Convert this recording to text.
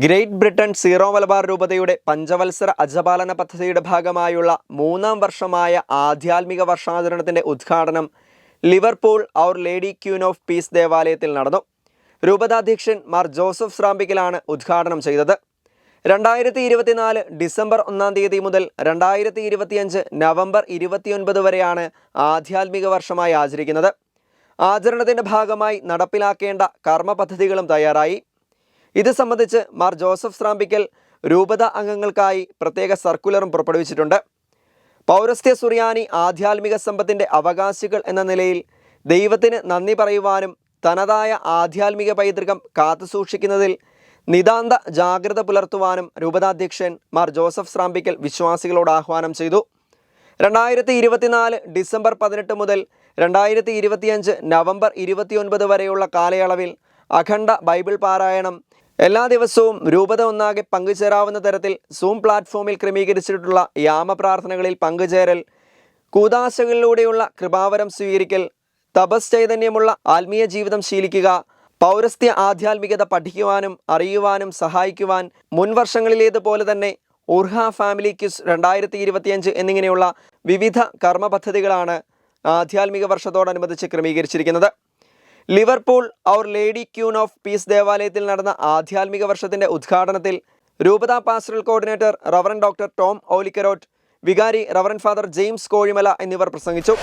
Great Britain zero Malabar രൂപതയുടെ പഞ്ചവത്സര അജപാലന പദ്ധതിയുടെ ഭാഗമായുള്ള 3ാം വർഷമായ ആധ്യാത്മിക വർഷാചരണത്തിന്റെ ഉദ്ഘാടനം Liverpool Our Lady Queen of Peace ദേവാലയത്തിൽ നടന്നു. രൂപതാധ്യക്ഷൻ മാർ ജോസഫ് സ്രാമ്പിക്കലാണ് ഉദ്ഘാടനം ചെയ്തത്. 2024 ഡിസംബർ 1 തീയതി മുതൽ 2025 നവംബർ 29 വരെയാണ് ആധ്യാത്മിക വർഷമായി ആചരിക്കുന്നത്. ആചരണത്തിന്റെ ഭാഗമായി നടപ്പിലാക്കേണ്ട കർമ്മ പദ്ധതികളും തയ്യാറായി. ഇത് സംബന്ധിച്ച് മാർ ജോസഫ് സ്രാമ്പിക്കൽ രൂപത അംഗങ്ങൾക്കായി പ്രത്യേക സർക്കുലറും പുറപ്പെടുവിച്ചിട്ടുണ്ട്. പൗരസ്ത്യ സുറിയാനി ആധ്യാത്മിക സമ്പത്തിൻ്റെ അവകാശികൾ എന്ന നിലയിൽ ദൈവത്തിന് നന്ദി പറയുവാനും തനതായ ആധ്യാത്മിക പൈതൃകം കാത്തുസൂക്ഷിക്കുന്നതിൽ നിതാന്ത ജാഗ്രത പുലർത്തുവാനും രൂപതാധ്യക്ഷൻ മാർ ജോസഫ് സ്രാമ്പിക്കൽ വിശ്വാസികളോട് ആഹ്വാനം ചെയ്തു. 2024 ഡിസംബർ 18 മുതൽ 2025 നവംബർ 29 വരെയുള്ള കാലയളവിൽ അഖണ്ഡ ബൈബിൾ പാരായണം എല്ലാ ദിവസവും രൂപത ഒന്നാകെ പങ്കുചേരാവുന്ന തരത്തിൽ സൂം പ്ലാറ്റ്ഫോമിൽ ക്രമീകരിച്ചിട്ടുള്ള യാമപ്രാർത്ഥനകളിൽ പങ്കുചേരൽ, കൂദാശകളിലൂടെയുള്ള കൃപാവരം സ്വീകരിക്കൽ, തപസ് ചൈതന്യമുള്ള ആത്മീയ ജീവിതം ശീലിക്കുക, പൗരസ്ത്യ ആധ്യാത്മികത പഠിക്കുവാനും അറിയുവാനും സഹായിക്കുവാൻ മുൻ വർഷങ്ങളിലേതുപോലെ തന്നെ ഉർഹ ഫാമിലി ക്വിസ് 2025 എന്നിങ്ങനെയുള്ള വിവിധ കർമ്മ പദ്ധതികളാണ് ആധ്യാത്മിക വർഷത്തോടനുബന്ധിച്ച് ക്രമീകരിച്ചിരിക്കുന്നത്. Liverpool Our Lady Queen of Peace ദേവാലയത്തിൽ നടന്ന ആധ്യാത്മിക വർഷത്തിൻ്റെ ഉദ്ഘാടനത്തിൽ രൂപതാ pastoral coordinator reverend doctor Tom Olikkarott, വികാരി റവറൻ ഫാദർ ജെയിംസ് കോഴിമല എന്നിവർ പ്രസംഗിച്ചു.